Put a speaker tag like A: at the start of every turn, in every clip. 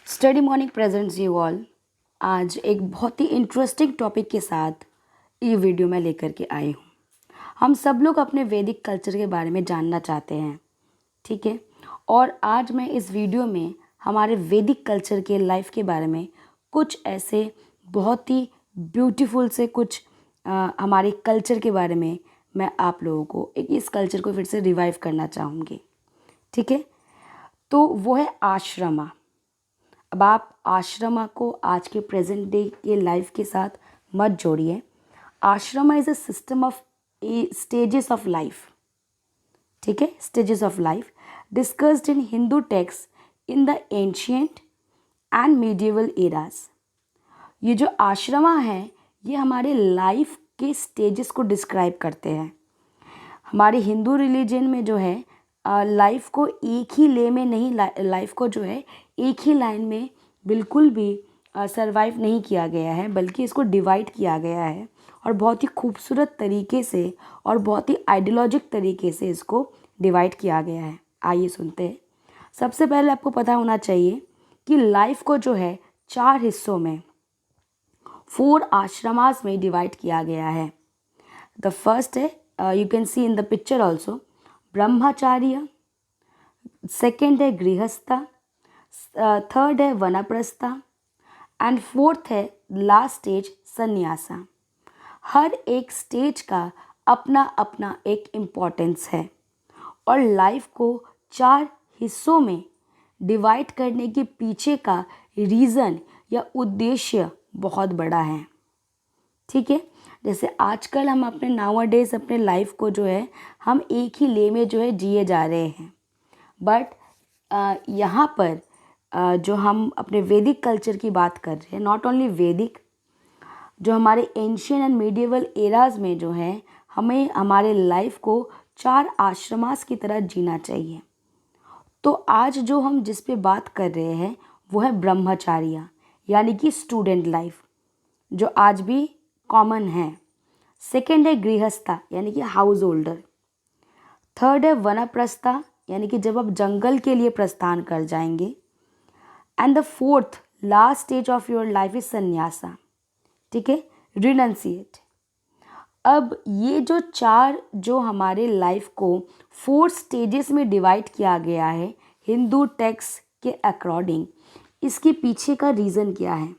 A: Study morning presents you all. आज एक बहुत ही इंटरेस्टिंग टॉपिक के साथ ये वीडियो मैं लेकर के आई हूँ। हम सब लोग अपने वैदिक कल्चर के बारे में जानना चाहते हैं, ठीक है। और आज मैं इस वीडियो में हमारे वैदिक कल्चर के लाइफ के बारे में कुछ ऐसे बहुत ही ब्यूटीफुल से कुछ हमारे कल्चर के बारे में मैं आप लोगों को इस कल्चर को फिर से रिवाइव करना चाहूँगी, ठीक है। तो वो है आश्रमा। अब आप आश्रमा को आज के प्रेजेंट डे के लाइफ के साथ मत जोड़िए। Ashrama is a system of stages of life, ठीक है, stages of life discussed in Hindu text in the ancient and medieval eras. ये जो आश्रमा है ये हमारे लाइफ के स्टेजेस को डिस्क्राइब करते हैं। हमारे हिंदू रिलीजन में जो है लाइफ को एक ही ले में नहीं, लाइफ को जो है एक ही लाइन में बिल्कुल भी सरवाइव नहीं किया गया है, बल्कि इसको डिवाइड किया गया है और बहुत ही खूबसूरत तरीके से और बहुत ही आइडियोलॉजिक तरीके से इसको डिवाइड किया गया है। आइए सुनते हैं। सबसे पहले आपको पता होना चाहिए कि लाइफ को जो है 4 हिस्सों में 4 आश्रमास में डिवाइड किया गया है। द फर्स्ट है, you can see in the picture also, ब्रह्मचार्य। Second है गृहस्था। थर्ड है वनप्रस्था एंड फोर्थ है लास्ट स्टेज संन्यासा। हर एक स्टेज का अपना अपना एक इम्पोर्टेंस है और लाइफ को 4 हिस्सों में डिवाइड करने के पीछे का रीज़न या उद्देश्य बहुत बड़ा है, ठीक है। जैसे आजकल हम अपने नाउअडेज अपने लाइफ को जो है हम एक ही ले में जो है जिए जा रहे हैं, बट यहाँ पर जो हम अपने वैदिक कल्चर की बात कर रहे हैं, नॉट ओनली वैदिक, जो हमारे एंशियन एंड मीडिएवल एराज में जो है हमें हमारे लाइफ को 4 आश्रमास की तरह जीना चाहिए। तो आज जो हम जिस पे बात कर रहे हैं वो है ब्रह्मचार्य यानी कि स्टूडेंट लाइफ, जो आज भी कॉमन है। सेकेंड है गृहस्था यानी कि हाउस होल्डर। थर्ड है वनप्रस्था यानी कि जब आप जंगल के लिए प्रस्थान कर जाएंगे। And the fourth last stage of your life is sannyasa, ठीक है, रिनंसिएट। अब ये जो 4 जो हमारे लाइफ को 4 स्टेजेस में डिवाइड किया गया है हिंदू टेक्स्ट के अकॉर्डिंग, इसके पीछे का रीज़न क्या है,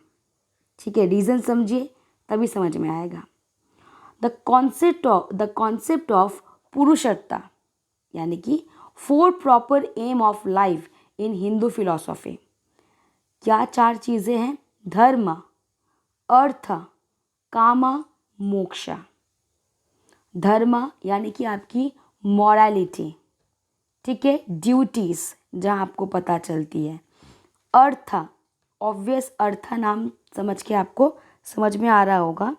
A: ठीक है। रीज़न समझिए तभी समझ में आएगा। द कॉन्सेप्ट ऑफ पुरुषत्ता यानी कि 4 proper aim of life in Hindu philosophy. क्या 4 चीज़ें हैं? धर्म, अर्थ, काम, मोक्ष। धर्म यानी कि आपकी मॉरलिटी, ठीक है, ड्यूटीज़ जहाँ आपको पता चलती है। अर्थ, ऑब्वियस, अर्थ नाम समझ के आपको समझ में आ रहा होगा।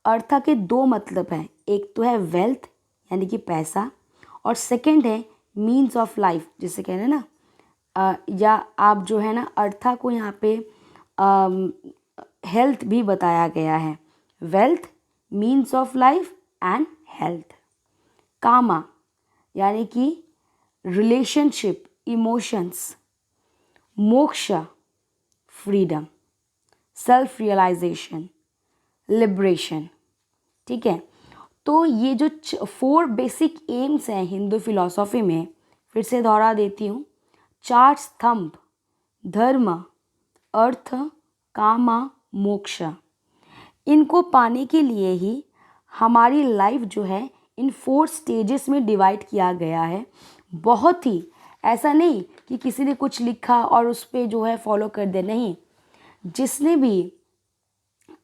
A: अर्थ के 2 मतलब हैं, एक तो है वेल्थ यानी कि पैसा, और सेकंड है मीन्स ऑफ लाइफ, जिसे कहते हैं ना या आप जो है ना अर्था को यहाँ पे हेल्थ भी बताया गया है। Wealth, means of life and health. Kama यानी कि relationship, emotions. Moksha, freedom, self realisation, liberation, ठीक है। तो ये जो 4 बेसिक एम्स हैं हिंदू फिलॉसफी में, फिर से दोहरा देती हूँ। 4 स्तंभ, धर्म, अर्थ, काम, मोक्ष। इनको पाने के लिए ही हमारी लाइफ जो है इन 4 स्टेजेस में डिवाइड किया गया है। बहुत ही ऐसा नहीं कि किसी ने कुछ लिखा और उस पर जो है फॉलो कर दे, नहीं।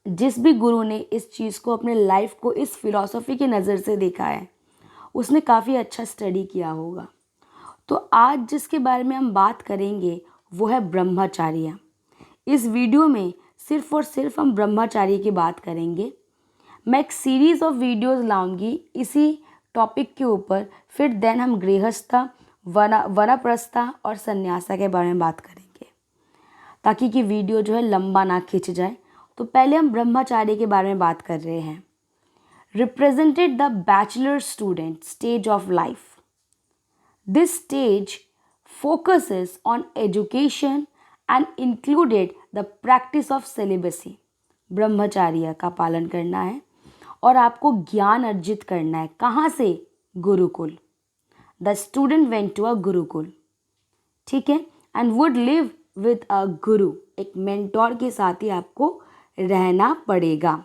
A: जिस भी गुरु ने इस चीज़ को अपने लाइफ को इस फिलॉसफी की नज़र से देखा है उसने काफ़ी अच्छा स्टडी किया होगा। तो आज जिसके बारे में हम बात करेंगे वो है ब्रह्मचार्य। इस वीडियो में सिर्फ और सिर्फ हम ब्रह्मचार्य की बात करेंगे। मैं एक सीरीज़ ऑफ वीडियोस लाऊंगी इसी टॉपिक के ऊपर, फिर देन हम गृहस्था, वनप्रस्था और संन्यासा के बारे में बात करेंगे, ताकि कि वीडियो जो है लंबा ना खिंच जाए। तो पहले हम ब्रह्मचार्य के बारे में बात कर रहे हैं। Represented the bachelor student stage of life. This stage focuses on education and included the practice of celibacy. Brahmacharya का पालन करना है और आपको ज्ञान अर्जित करना है। कहाँ से? Gurukul. The student went to a gurukul, ठीक है, and would live with a guru. एक मेंटोर के साथ ही आपको रहना पड़ेगा।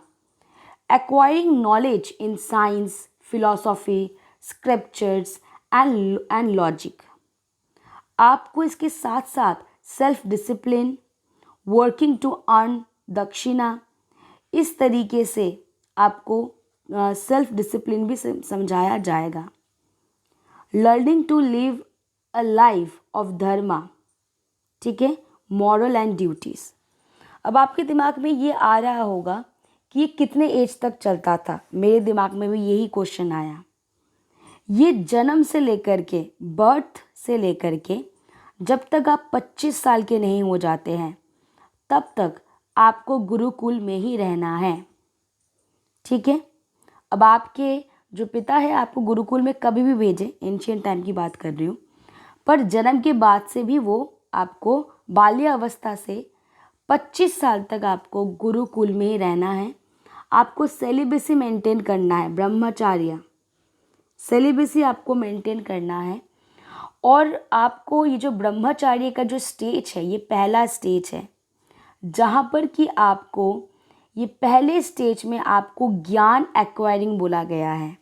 A: Acquiring knowledge in science, philosophy, scriptures and logic. आपको इसके साथ साथ self discipline, working to earn dakshina, इस तरीके से आपको सेल्फ डिसिप्लिन भी समझाया जाएगा। Learning to live a life of dharma, ठीक है, मॉरल एंड ड्यूटीज़। अब आपके दिमाग में ये आ रहा होगा कि ये कितने एज तक चलता था। मेरे दिमाग में भी यही क्वेश्चन आया। ये जन्म से लेकर के, बर्थ से लेकर के जब तक आप 25 साल के नहीं हो जाते हैं तब तक आपको गुरुकुल में ही रहना है, ठीक है। अब आपके जो पिता है आपको गुरुकुल में कभी भी भेजें, एंशियंट टाइम की बात कर रही हूँ, पर जन्म के बाद से भी वो आपको बाल्यावस्था से 25 साल तक आपको गुरुकुल में ही रहना है। आपको सेलिबेसी मेंटेन करना है, ब्रह्मचार्य सेलिबेसी आपको मेंटेन करना है। और आपको ये जो ब्रह्मचार्य का जो स्टेज है, ये पहला स्टेज है जहाँ पर कि आपको ये पहले स्टेज में आपको ज्ञान एक्वायरिंग बोला गया है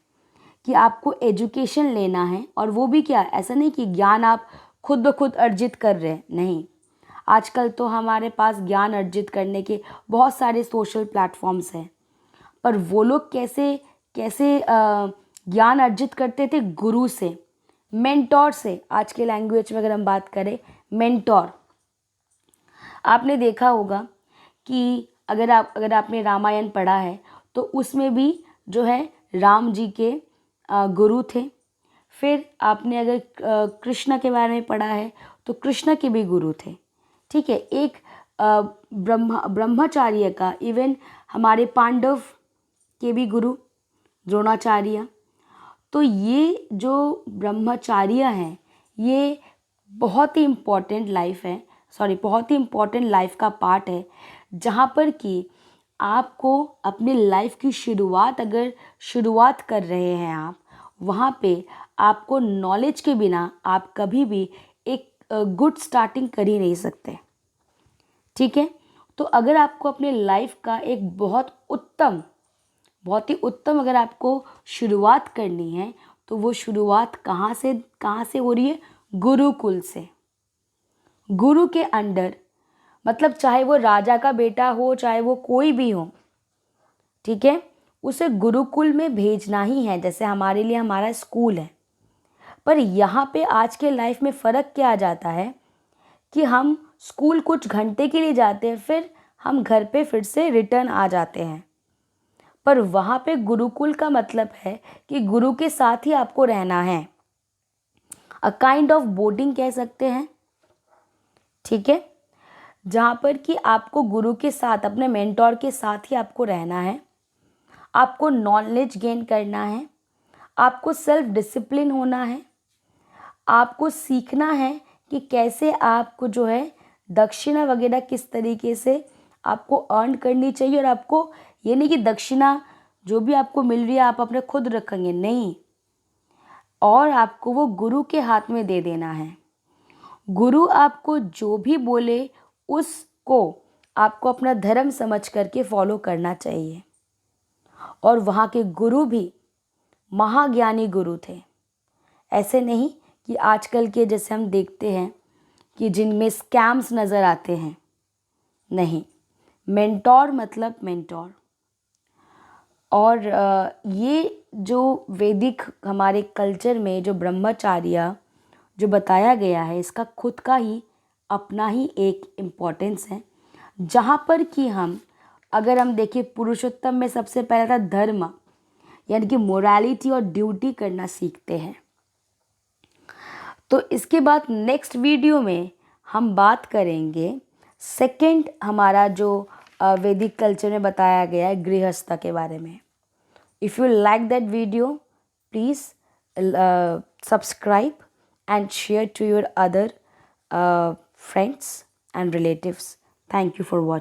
A: कि आपको एजुकेशन लेना है। और वो भी क्या, ऐसा नहीं कि ज्ञान आप खुद ब खुद अर्जित कर रहे हैं, नहीं। आजकल तो हमारे पास ज्ञान अर्जित करने के बहुत सारे सोशल प्लेटफॉर्म्स हैं, पर वो लोग कैसे कैसे ज्ञान अर्जित करते थे? गुरु से, मेंटोर से। आज के लैंग्वेज में अगर हम बात करें, मेंटोर। आपने देखा होगा कि अगर आपने रामायण पढ़ा है तो उसमें भी जो है राम जी के गुरु थे। फिर आपने अगर कृष्ण के बारे में पढ़ा है तो कृष्ण के भी गुरु थे, ठीक है। एक ब्रह्मचार्य का, इवन हमारे पांडव के भी गुरु द्रोणाचार्य। तो ये जो ब्रह्मचार्य हैं ये बहुत ही इम्पोर्टेंट बहुत ही इम्पोर्टेंट लाइफ का पार्ट है, जहाँ पर कि आपको अपने लाइफ की शुरुआत कर रहे हैं आप, वहाँ पे आपको नॉलेज के बिना आप कभी भी एक गुड स्टार्टिंग कर ही नहीं सकते, ठीक है। तो अगर आपको अपने लाइफ का एक बहुत ही उत्तम अगर आपको शुरुआत करनी है तो वो शुरुआत कहाँ से हो रही है? गुरुकुल से। गुरु के अंडर, मतलब चाहे वो राजा का बेटा हो, चाहे वो कोई भी हो, ठीक है, उसे गुरुकुल में भेजना ही है। जैसे हमारे लिए हमारा स्कूल है, पर यहाँ पे आज के लाइफ में फ़र्क क्या आ जाता है कि हम स्कूल कुछ घंटे के लिए जाते हैं, फिर हम घर पे फिर से रिटर्न आ जाते हैं। पर वहाँ पे गुरुकुल का मतलब है कि गुरु के साथ ही आपको रहना है। अ काइंड ऑफ बोर्डिंग कह सकते हैं, ठीक है, जहाँ पर कि आपको गुरु के साथ, अपने मेंटोर के साथ ही आपको रहना है। आपको नॉलेज गेन करना है, आपको सेल्फ डिसिप्लिन होना है, आपको सीखना है कि कैसे आपको जो है दक्षिणा वगैरह किस तरीके से आपको अर्न करनी चाहिए। और आपको ये नहीं कि दक्षिणा जो भी आपको मिल रही है आप अपने खुद रखेंगे, नहीं, और आपको वो गुरु के हाथ में दे देना है। गुरु आपको जो भी बोले उसको आपको अपना धर्म समझ करके फॉलो करना चाहिए। और वहाँ के गुरु भी महाज्ञानी गुरु थे। ऐसे नहीं कि आजकल के जैसे हम देखते हैं कि जिनमें स्कैम्स नज़र आते हैं, नहीं। मेंटोर मतलब मेंटोर। और ये जो वैदिक हमारे कल्चर में जो ब्रह्मचार्य जो बताया गया है, इसका खुद का ही अपना ही एक इम्पोर्टेंस है, जहाँ पर कि अगर हम देखें पुरुषोत्तम में सबसे पहला था धर्म, यानी कि मोरालिटी और ड्यूटी करना सीखते हैं। तो इसके बाद नेक्स्ट वीडियो में हम बात करेंगे सेकंड हमारा जो वैदिक कल्चर में बताया गया है गृहस्थ के बारे में। If you like that video please subscribe and share to your other friends. and relatives. Thank you for watching.